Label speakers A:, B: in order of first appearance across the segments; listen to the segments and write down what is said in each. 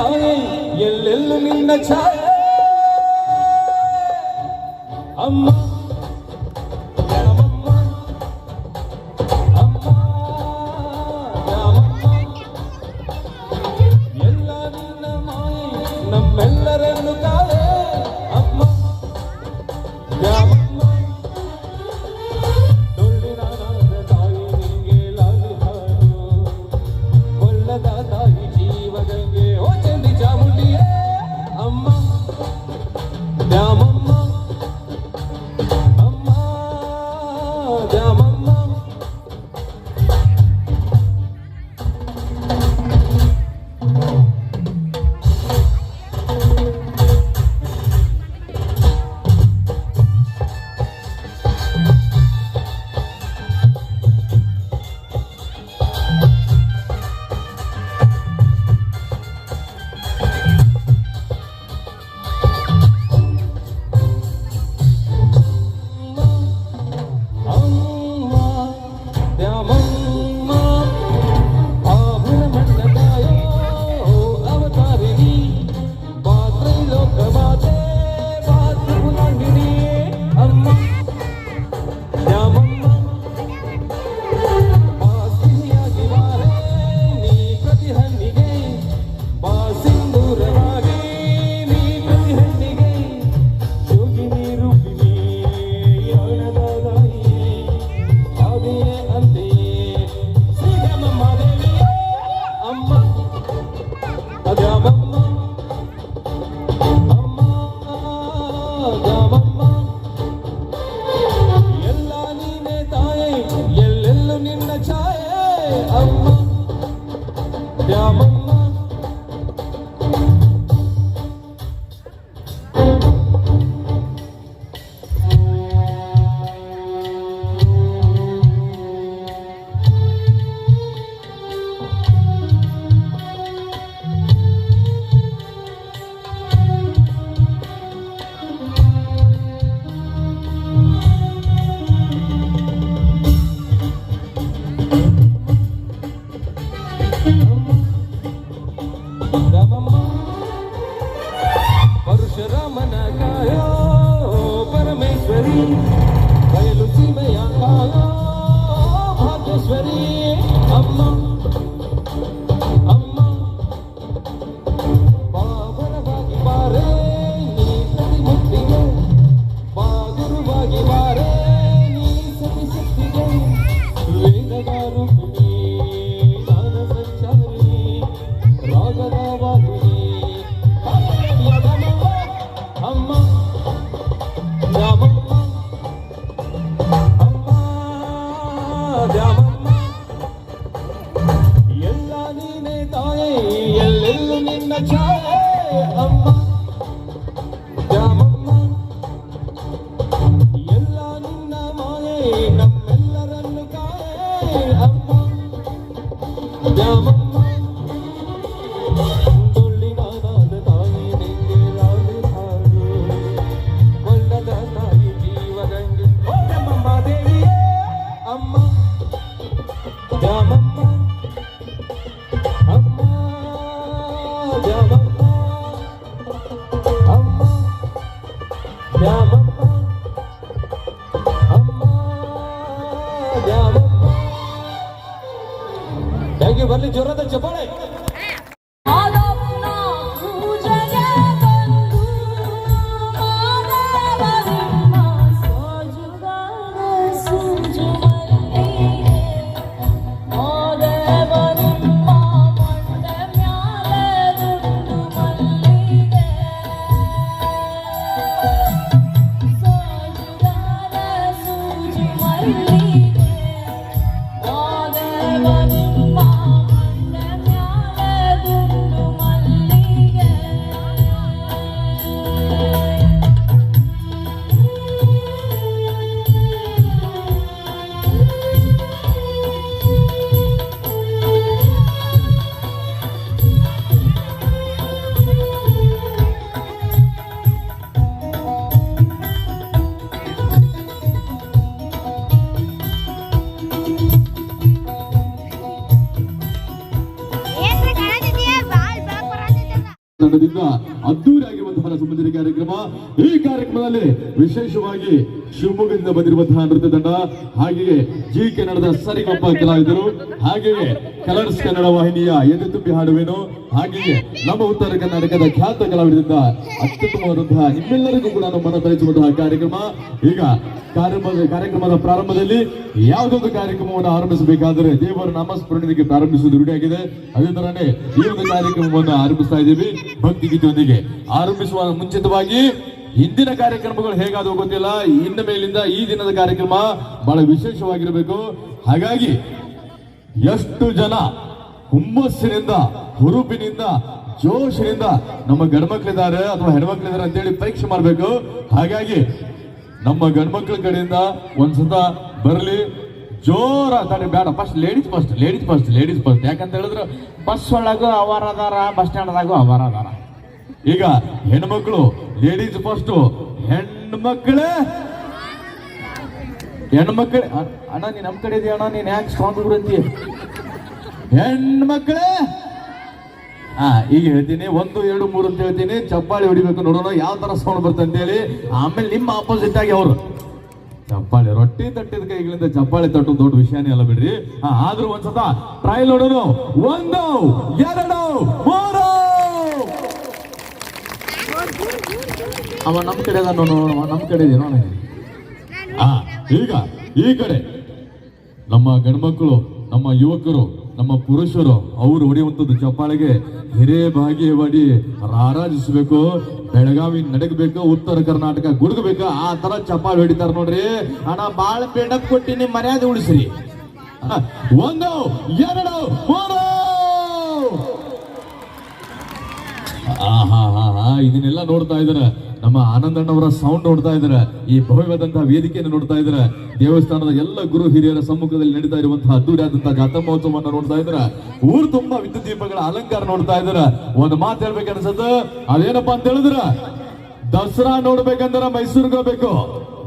A: ತಾಯಿ ಎಲ್ಲೆಲ್ಲೂ ನಿನ್ನ ಛಾಯೆ ಅಮ್ಮ ರಾಮಮ್ಮ ಅಮ್ಮ ರಾಮಮ್ಮ ಎಲ್ಲ ನಿನ್ನ ಮಾಯೆ ನಮ್ಮೆಲ್ಲರನ್ನು ಕಾಯೆ ಅಮ್ಮ ರಾಮಮ್ಮ ಡೊಳ್ಳಿನ ತಾಯಿ ನಿಂಗೆ ಲಾಲಿ ಹಾಡು ಕೊಲ್ಲದ ತಾಯಿ ಜೀವಗಂಗೆ ಓ ಚಂಡಿ ಚಾಮುಂಡಿಯೇ ಅಮ್ಮ ರಾಮಮ್ಮ ಪರಶುರಾಮನ ಕಾಯೋ ಪರಮೇಶ್ವರಿ ಬಯಲು ಸೀಮೆಯ ಕಾಯೋ ಭಾಗ್ಯೇಶ್ವರಿ ಅಮ್ಮ ಅಮ್ಮ ಬಾಬರವಾಗಿ ಬಾರೇ ನೀ ಸತಿ ಮುಕ್ತಿಗೆ ಬಾಗುರುವಾಗಿ ಬಾರೇ ನೀ ಸತಿ ಶಕ್ತಿಗೆ ವೇದದ ರೂಪಿಣಿ ಜ್ಞಾನ ಸಂಚಾರಿ ರಾಗದ ವಾಹಿನಿ ಅಮ್ಮ ರಾಮಮ್ಮ ಅಮ್ಮ ರಾಮಮ್ಮ ಎಲ್ಲ ನೀನೇ ತಾಯೇ ಎಲ್ಲೆಲ್ಲೂ ನಿನ್ನ ಛಾಯೆ ಅಮ್ಮ ರಾಮಮ್ಮ ಎಲ್ಲ ನಿನ್ನ ಮಾಯೆ ನಮ್ಮೆಲ್ಲರನ್ನು ಕಾಯೆ ಅಮ್ಮ ರಾಮಮ್ಮ ಹೇಗೆ ಬರ್ಲಿ ಜೋರಾದ ಚಪ್ಪಾಳೆ
B: Oh,
A: ತಂಡದಿಂದ ಅದ್ದೂರಿಯಾಗಿರುವಂತಹ ಸಂಬಂಧಿತ ಕಾರ್ಯಕ್ರಮ. ಈ ಕಾರ್ಯಕ್ರಮದಲ್ಲಿ ವಿಶೇಷವಾಗಿ ಶಿವಮೊಗ್ಗದಿಂದ ಬಂದಿರುವಂತಹ ನೃತ್ಯ ತಂಡ, ಹಾಗೆಯೇ ಜಿ ಕನ್ನಡದ ಸರಿಗಪ್ಪ ಕಲಾವಿದರು, ಹಾಗೆಯೇ ಕಲರ್ಸ್ ಕನ್ನಡ ವಾಹಿನಿಯ ಎದೆ ತುಂಬಿ ಹಾಡುವೇನು, ಹಾಗೆಯೇ ನಮ್ಮ ಉತ್ತರ ಕರ್ನಾಟಕದ ಖ್ಯಾತ ಕಲಾವಿದರಿಂದ ಅತ್ಯುತ್ತಮವಾದಂತಹ ನಿಮ್ಮೆಲ್ಲರಿಗೂ ಕೂಡ ಮನ ತರಿಸುವಂತಹ ಕಾರ್ಯಕ್ರಮ. ಈಗ ಕಾರ್ಯಕ್ರಮದ ಪ್ರಾರಂಭದಲ್ಲಿ ಯಾವುದೊಂದು ಕಾರ್ಯಕ್ರಮವನ್ನು ಆರಂಭಿಸಬೇಕಾದರೆ ದೇವರ ನಾಮಸ್ಮರಣೆಗೆ ಪ್ರಾರಂಭಿಸುವುದು ರೂಢಿಯಾಗಿದೆ. ಅದೇ ತರನೇ ಈ ಒಂದು ಕಾರ್ಯಕ್ರಮವನ್ನು ಆರಂಭಿಸ್ತಾ ಇದ್ದೀವಿ ಭಕ್ತಿ ಗೀತೆಯೊಂದಿಗೆ. ಆರಂಭಿಸುವ ಮುಂಚಿತವಾಗಿ ಹಿಂದಿನ ಕಾರ್ಯಕ್ರಮಗಳು ಹೇಗಾದವು ಗೊತ್ತಿಲ್ಲ, ಇನ್ನು ಮೇಲಿಂದ ಈ ದಿನದ ಕಾರ್ಯಕ್ರಮ ಬಹಳ ವಿಶೇಷವಾಗಿರಬೇಕು. ಹಾಗಾಗಿ ಎಷ್ಟು ಜನ ಹುಮ್ಮಸ್ಸಿನಿಂದ, ಹುರುಪಿನಿಂದ, ಜೋಶಿನಿಂದ ನಮ್ಮ ಗಂಡ್ಮಕ್ಳಿದ್ದಾರೆ ಅಥವಾ ಹೆಣ್ಮಕ್ಳಿದ್ದಾರೆ ಅಂತೇಳಿ ಪರೀಕ್ಷೆ ಮಾಡಬೇಕು. ಹಾಗಾಗಿ ನಮ್ಮ ಗಂಡ್ಮಕ್ಳ ಕಡೆಯಿಂದ ಒಂದ್ಸತ ಬರಲಿ, ಜೋರ ತಡೆ ಬೇಡ. ಲೇಡೀಸ್ ಫಸ್ಟ್ ಯಾಕಂತ ಹೇಳಿದ್ರೆ ಬಸ್ ಒಳಗೂ ಅವರ ಅದಾರ, ಬಸ್ ಸ್ಟ್ಯಾಂಡ್ದಾಗೂ ಅವರ ಅದಾರ. ಈಗ ಹೆಣ್ಮಕ್ಳು ಲೇಡೀಸ್ ಫಸ್ಟ್, ಹೆಣ್ಮಕ್ಳೇ ಅಣ್ಣ ನೀನ್ ನಮ್ ಕಡೆ ಇದೆಯಾ ಅಣ್ಣ, ನೀನ್ ಯಾಕೆ ಸ್ಟ್ರಾಂಗ್ ಅಂತೀಯ? ಹೆಣ್ಮಕ್ಳೇ ಈಗ ಹೇಳ್ತೀನಿ, 1 2 3 ಅಂತ ಹೇಳ್ತೀನಿ, ಚಪ್ಪಾಳಿ ಹೊಡಿಬೇಕು, ನೋಡೋಣ ಯಾವ ತರ ಸೌಂಡ್ ಬರ್ತದೆ ಅಂತ ಹೇಳಿ. ಆಮೇಲೆ ನಿಮ್ಮ ಆಪೋಸಿಟ್ ಆಗಿ ಅವರು ಚಪ್ಪಾಳಿ, ರೊಟ್ಟಿ ತಟ್ಟಿದ ಕೈಗಳಿಂದ ಚಪ್ಪಾಳಿ ತಟ್ಟು ದೊಡ್ಡ ವಿಷಯನೇ ಅಲ್ಲ ಬಿಡ್ರಿ. ಆದ್ರೂ ಒಂದ್ಸತ ಟ್ರಯಲ್ ನೋಡೋಣ. 1 2 3 ಅವ ನಮ್ ಕಡೆ ಅದ, ನಮ್ ಕಡೆ ಇದೆ ನೋಡ. ಈಗ ಈ ಕಡೆ ನಮ್ಮ ಗಂಡ್ಮಕ್ಳು, ನಮ್ಮ ಯುವಕರು, ನಮ್ಮ ಪುರುಷರು ಅವರು ಹೊಡೆಯುವಂಥದ್ದು ಚಪ್ಪಾಳಿಗೆ ಹಿರೇಭಾಗ್ಯವಾಡಿ ರಾರಾಜಿಸಬೇಕು. ಬೆಳಗಾವಿ ನಡಗಬೇಕು, ಉತ್ತರ ಕರ್ನಾಟಕ ಗುಡುಗಬೇಕು, ಆ ತರ ಚಪ್ಪಾಳಿ ಹೊಡಿತಾರ ನೋಡ್ರಿ. ಅಣ್ಣ ಬಾಳ ಬೇಡಪ್ ಕೊಟ್ಟಿನಿ, ಮರ್ಯಾದೆ ಉಳಿಸ್ರಿ. 1 2 3 ಇದನ್ನೆಲ್ಲ ನೋಡ್ತಾ ಇದಾರೆ. ನಮ್ಮ ಆನಂದಣ್ಣವರ ಸೌಂಡ್ ನೋಡ್ತಾ ಇದ್ದಾರೆ, ಈ ಭವ್ಯವಾದಂತಹ ವೇದಿಕೆಯನ್ನು ನೋಡ್ತಾ ಇದ್ದಾರೆ, ದೇವಸ್ಥಾನದ ಎಲ್ಲ ಗುರು ಹಿರಿಯರ ಸಮ್ಮುಖದಲ್ಲಿ ನಡೀತಾ ಇರುವಂತಹ ಅದ್ದೂರಿಯಾದಂತಹ ಜಾತ್ರಾ ಮಹೋತ್ಸವವನ್ನು ನೋಡ್ತಾ ಇದ್ದಾರೆ. ಊರು ತುಂಬಾ ವಿದ್ಯುತ್ ದೀಪಗಳ ಅಲಂಕಾರ ನೋಡ್ತಾ ಇದ್ದಾರೆ. ಒಂದು ಮಾತು ಹೇಳ್ಬೇಕನ್ಸದ, ಅದೇನಪ್ಪಾ ಅಂತ ಹೇಳಿದ್ರ, ದಸರಾ ನೋಡ್ಬೇಕಂದ್ರೆ ಮೈಸೂರಿಗೆ ಹೋಗ್ಬೇಕು,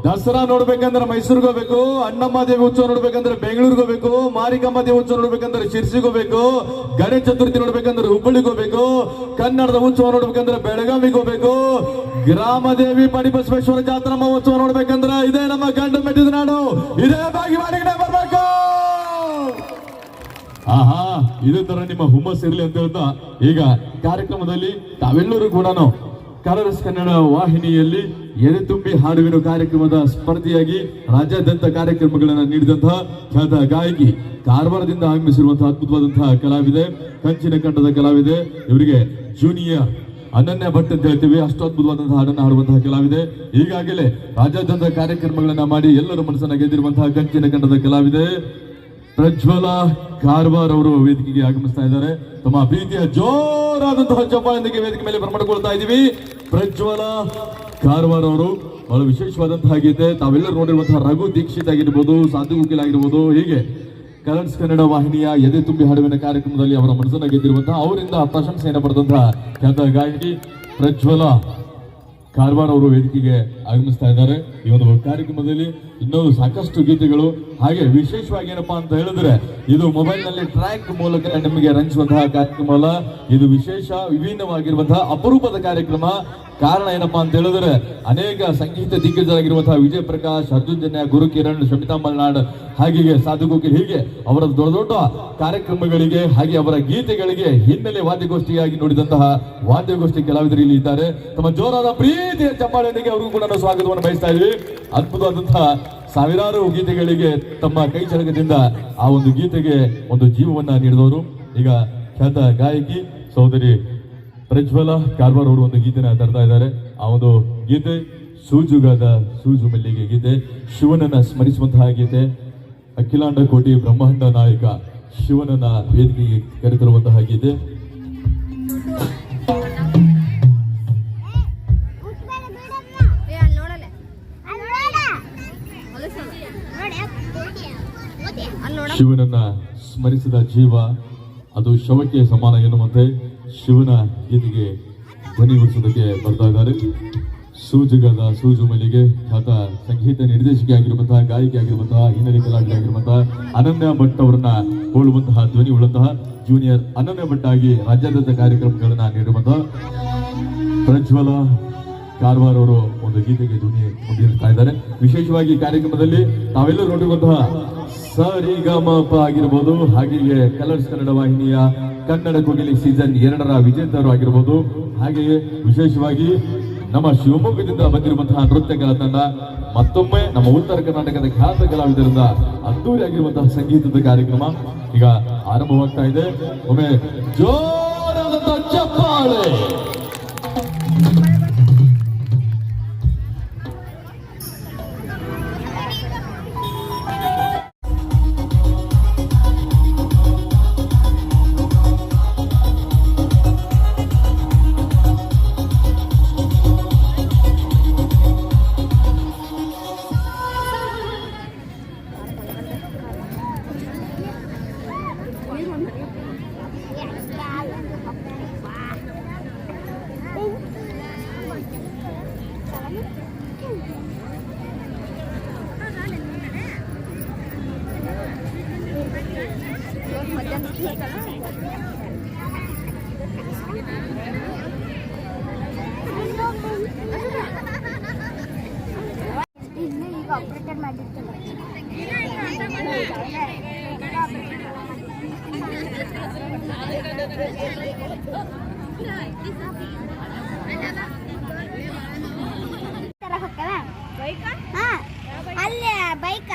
A: ದಸರಾ ನೋಡ್ಬೇಕಂದ್ರೆ ಮೈಸೂರಿಗೆ ಹೋಗ್ಬೇಕು, ಅಣ್ಣಮ್ಮ ದೇವಿ ಉತ್ಸವ ನೋಡ್ಬೇಕಂದ್ರೆ ಬೆಂಗಳೂರಿಗೆ ಹೋಗ್ಬೇಕು, ಮಾರಿಕಮ್ಮ ದೇವಿ ಉತ್ಸವ ನೋಡ್ಬೇಕಂದ್ರೆ ಶಿರ್ಸಿಗೆ ಹೋಗ್ಬೇಕು, ಗಣೇಶ ಚತುರ್ಥಿ ನೋಡ್ಬೇಕಂದ್ರೆ ಹುಬ್ಬಳ್ಳಿಗೆ ಹೋಗ್ಬೇಕು, ಕನ್ನಡದ ಉತ್ಸವ ನೋಡ್ಬೇಕಂದ್ರೆ ಬೆಳಗಾವಿಗೆ ಹೋಗ್ಬೇಕು, ಗ್ರಾಮದೇವಿ ಪಡಿಬಸವೇಶ್ವರ ಜಾತ್ರಾ ಮಹೋತ್ಸವ ನೋಡ್ಬೇಕಂದ್ರೆ ಇದೇ ನಮ್ಮ ಗಂಡು ಮೆಟ್ಟಿದ ನಾಡು, ಇದೇ ಬಾಗಿವಾಡಿಗೆ ಬರ್ಬೇಕು. ಇದೇ ತರ ನಿಮ್ಮ ಹುಮ್ಮಸ್ ಇರ್ಲಿ ಅಂತ ಹೇಳ್ತಾ ಈಗ ಕಾರ್ಯಕ್ರಮದಲ್ಲಿ ತಾವೆಲ್ಲರೂ ಕೂಡ ಕಲರ್ಸ್ ಕನ್ನಡ ವಾಹಿನಿಯಲ್ಲಿ ಎದೆ ತುಂಬಿ ಹಾಡುವಿನ ಕಾರ್ಯಕ್ರಮದ ಸ್ಪರ್ಧಿಯಾಗಿ ರಾಜ್ಯಾದ್ಯಂತ ಕಾರ್ಯಕ್ರಮಗಳನ್ನು ನೀಡಿದಂತಹ ಖ್ಯಾತ ಗಾಯಕಿ, ಕಾರವಾರದಿಂದ ಆಗಮಿಸಿರುವಂತಹ ಅದ್ಭುತವಾದಂತಹ ಕಲಾವಿದೆ, ಕಂಚಿನ ಕಂಠದ ಕಲಾವಿದೆ. ಇವರಿಗೆ ಜೂನಿಯರ್ ಅನನ್ಯ ಭಟ್ ಅಂತ ಹೇಳ್ತೀವಿ. ಅಷ್ಟು ಅದ್ಭುತವಾದಂತಹ ಹಾಡನ್ನು ಹಾಡುವಂತಹ ಕಲಾವಿದೆ. ಈಗಾಗಲೇ ರಾಜ್ಯಾದ್ಯಂತ ಕಾರ್ಯಕ್ರಮಗಳನ್ನ ಮಾಡಿ ಎಲ್ಲರ ಮನಸ್ಸನ್ನ ಗೆದ್ದಿರುವಂತಹ ಕಂಚಿನ ಕಂಠದ ಕಲಾವಿದೆ ಪ್ರಜ್ವಲ ಕಾರವಾರ ಅವರು ವೇದಿಕೆಗೆ ಆಗಮಿಸ್ತಾ ಇದ್ದಾರೆ. ತಮ್ಮ ಪ್ರೀತಿಯ ಜೋರಾದಂತಹ ಚಪ್ಪಾಳೆಯೊಂದಿಗೆ ವೇದಿಕೆ ಮೇಲೆ ಬರಮಾಡಿಕೊಳ್ತಾ ಇದ್ದೀವಿ. ಪ್ರಜ್ವಲ ಕಾರವಾರ ಅವರು ಬಹಳ ವಿಶೇಷವಾದಂತಹ ಗೀತೆ, ತಾವೆಲ್ಲರೂ ನೋಡಿರುವಂತಹ ರಘು ದೀಕ್ಷಿತ್ ಆಗಿರ್ಬೋದು, ಸಾಧು ಗುಕಿಲ್ ಆಗಿರ್ಬೋದು, ಹೀಗೆ ಕಲರ್ಸ್ ಕನ್ನಡ ವಾಹಿನಿಯ ಎದೆ ತುಂಬಿ ಹಾಡುವಿನ ಕಾರ್ಯಕ್ರಮದಲ್ಲಿ ಅವರ ಮನಸ್ಸನ್ನ ಗೆದ್ದಿರುವಂತಹ, ಅವರಿಂದ ಪ್ರಶಂಸೆಯನ್ನು ಪಡೆದಂತಹ ಖ್ಯಾತ ಗಾಯಕಿ ಪ್ರಜ್ವಲ ಕಾರವಾರ ಅವರು ವೇದಿಕೆಗೆ ಆಗಮಿಸ್ತಾ ಇದ್ದಾರೆ. ಈ ಒಂದು ಕಾರ್ಯಕ್ರಮದಲ್ಲಿ ಇನ್ನೊಂದು ಸಾಕಷ್ಟು ಗೀತೆಗಳು, ಹಾಗೆ ವಿಶೇಷವಾಗಿ ಏನಪ್ಪಾ ಅಂತ ಹೇಳಿದ್ರೆ ಇದು ಮೊಬೈಲ್ ನಲ್ಲಿ ಟ್ರ್ಯಾಕ್ ಮೂಲಕ ನಿಮಗೆ ರಂಜಿಸುವಂತಹ ಕಾರ್ಯಕ್ರಮ ಅಲ್ಲ, ಇದು ವಿಶೇಷ ವಿಭಿನ್ನವಾಗಿರುವಂತಹ ಅಪರೂಪದ ಕಾರ್ಯಕ್ರಮ. ಕಾರಣ ಏನಪ್ಪಾ ಅಂತ ಹೇಳಿದ್ರೆ ಅನೇಕ ಸಂಗೀತ ದಿಗ್ಗಜರಾಗಿರುವಂತಹ ವಿಜಯ್ ಪ್ರಕಾಶ್, ಅರ್ಜುನ್ ಜನ್ಯ, ಗುರು ಕಿರಣ್, ಶಮಿತಾ ಮಲ್ನಾಡ್, ಹಾಗೆ ಸಾಧು ಕೋಕಿಲ್, ಹೀಗೆ ಅವರ ದೊಡ್ಡ ದೊಡ್ಡ ಕಾರ್ಯಕ್ರಮಗಳಿಗೆ ಹಾಗೆ ಅವರ ಗೀತೆಗಳಿಗೆ ಹಿನ್ನೆಲೆ ವಾದ್ಯಗೋಷ್ಠಿಯಾಗಿ ನೋಡಿದಂತಹ ವಾದ್ಯಗೋಷ್ಠಿ ಕಲಾವಿದರು ಇಲ್ಲಿ ಇದ್ದಾರೆ. ತಮ್ಮ ಜೋರಾದ ಪ್ರೀತಿಯ ಚಪ್ಪಾಳೆಯೊಂದಿಗೆ ಅವ್ರಿಗೂ ಕೂಡ ನಾವು ಸ್ವಾಗತವನ್ನು ಬಯಸ್ತಾ ಇದ್ವಿ. ಅದ್ಭುತವಾದಂತಹ ಸಾವಿರಾರು ಗೀತೆಗಳಿಗೆ ತಮ್ಮ ಕೈ ಚಳಕದಿಂದ ಆ ಒಂದು ಗೀತೆಗೆ ಒಂದು ಜೀವವನ್ನ ನೀಡಿದವರು ಈಗ ಖ್ಯಾತ ಗಾಯಕಿ ಸಹೋದರಿ ಪ್ರಜ್ವಲ ಕಾರವಾರ ಅವರು ಒಂದು ಗೀತೆನ ತರ್ತಾ ಇದ್ದಾರೆ. ಆ ಒಂದು ಗೀತೆ ಸೂಜುಗಾದ ಸೂಜು ಮಲ್ಲಿಗೆ ಗೀತೆ, ಶಿವನನ್ನ ಸ್ಮರಿಸುವಂತಹ ಗೀತೆ. ಅಖಿಲಾಂಡ ಕೋಟಿ ಬ್ರಹ್ಮಾಂಡ ನಾಯಕ ಶಿವನನ್ನ ವೇದಿಕೆಗೆ ಕರೆತರುವಂತಹ ಗೀತೆ. ಶಿವನನ್ನ ಸ್ಮರಿಸಿದ ಜೀವ ಅದು ಶವಕ್ಕೆ ಸಮಾನ ಎನ್ನುವಂತೆ ಶಿವನ ಗೀತೆಗೆ ಧ್ವನಿಗೊಳಿಸೋದಕ್ಕೆ ಬರ್ತಾ ಇದ್ದಾರೆ. ಸೂಜುಗಾದ ಸೂಜು ಮಲ್ಲಿಗೆ ಖ್ಯಾತ ಸಂಗೀತ ನಿರ್ದೇಶಕಿ ಆಗಿರುವಂತಹ, ಗಾಯಕಿ ಆಗಿರುವಂತಹ, ಹಿನ್ನೆಲೆ ಕಲಾವಿದೆ ಆಗಿರುವಂತಹ ಅನನ್ಯ ಭಟ್ ಅವರನ್ನ ಹೋಲುವಂತಹ ಧ್ವನಿ ಉಳ್ಳಂತಹ ಜೂನಿಯರ್ ಅನನ್ಯ ಭಟ್ ಆಗಿ ರಾಜ್ಯಾದ್ಯಂತ ಕಾರ್ಯಕ್ರಮಗಳನ್ನ ನೀಡಿರುವಂತಹ ಪ್ರಜ್ವಲ ಕಾರವಾರ ಅವರು ಒಂದು ಗೀತೆಗೆ ಧ್ವನಿ ಹೊಂದಿರ್ತಾ ಇದ್ದಾರೆ. ವಿಶೇಷವಾಗಿ ಕಾರ್ಯಕ್ರಮದಲ್ಲಿ ತಾವೆಲ್ಲರೂ ನೋಡಿರುವಂತಹ ಸರಿಗಮಪ ಆಗಿರ್ಬೋದು, ಹಾಗೆಯೇ ಕಲರ್ಸ್ ಕನ್ನಡ ವಾಹಿನಿಯ ಕನ್ನಡ ಕೋಗಿಲೆ ಸೀಸನ್ 2ರ ವಿಜೇತರು ಆಗಿರ್ಬೋದು, ಹಾಗೆಯೇ ವಿಶೇಷವಾಗಿ ನಮ್ಮ ಶಿವಮೊಗ್ಗದಿಂದ ಬಂದಿರುವಂತಹ ನೃತ್ಯಗಳ ತಂಡ ಮತ್ತೊಮ್ಮೆ ನಮ್ಮ ಉತ್ತರ ಕರ್ನಾಟಕದ ಖ್ಯಾತ ಕಲಾವಿದರಿಂದ ಅದ್ದೂರಿಯಾಗಿರುವಂತಹ ಸಂಗೀತದ ಕಾರ್ಯಕ್ರಮ ಈಗ ಆರಂಭವಾಗ್ತಾ ಇದೆ. ಒಮ್ಮೆ ಜೋರಾದಂತಹ ಚಪ್ಪಾಳೆ.
B: ಆಪರೇಟರ್ ಮಾಡಿರ್ತಾರೆ. ಅಲ್ಲೇ ಬೈಕ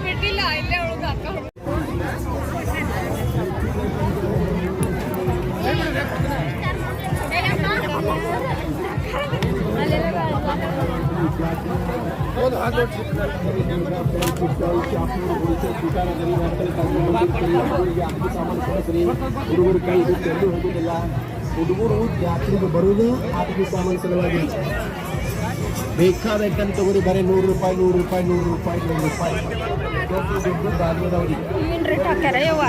B: ಬಿಟ್ಟಿಲ್ಲ ಇಲ್ಲೇ ಉಳಿದ ಅಕ್ಕ
C: ಹುಡುಗರು ಕೈ ಬಿಟ್ಟು ಎಲ್ಲೂ ಹೋಗುದಿಲ್ಲ. ಹುಡುಗರು ಜಾತ್ರೆಗೆ ಬರುವುದು ಆಟಿಕೆ ಸಾಮಾನು ಸಲುವಾಗಿ. ಬೇಕಾದಂತ ತಗೋರಿ, ಬರೀ 100 ರೂಪಾಯಿ 100 ರೂಪಾಯಿ 100 ರೂಪಾಯಿ 100 ರೂಪಾಯಿ ದುಡ್ಡು ದಾರಿಯದವ್ರಿಗೆ.
B: ಏನು ರೇಟ್ ಹಾಕ್ಯಾರ ಯವ್ವ?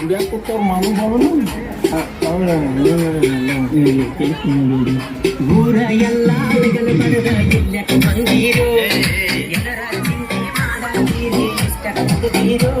C: ಗುಡಿಯಾಕೊಟ್ಟವ್ರು ಮಾಮೂಲು ಊರ ಎಲ್ಲ ಬಡದ ಜಿಲ್ಲೆಗೆ ಬಂದೀರು, ಎಲ್ಲರ ಚಿಂತೆ ಮಾಡೀರಿ, ಇಷ್ಟ ಬಂದೀರು.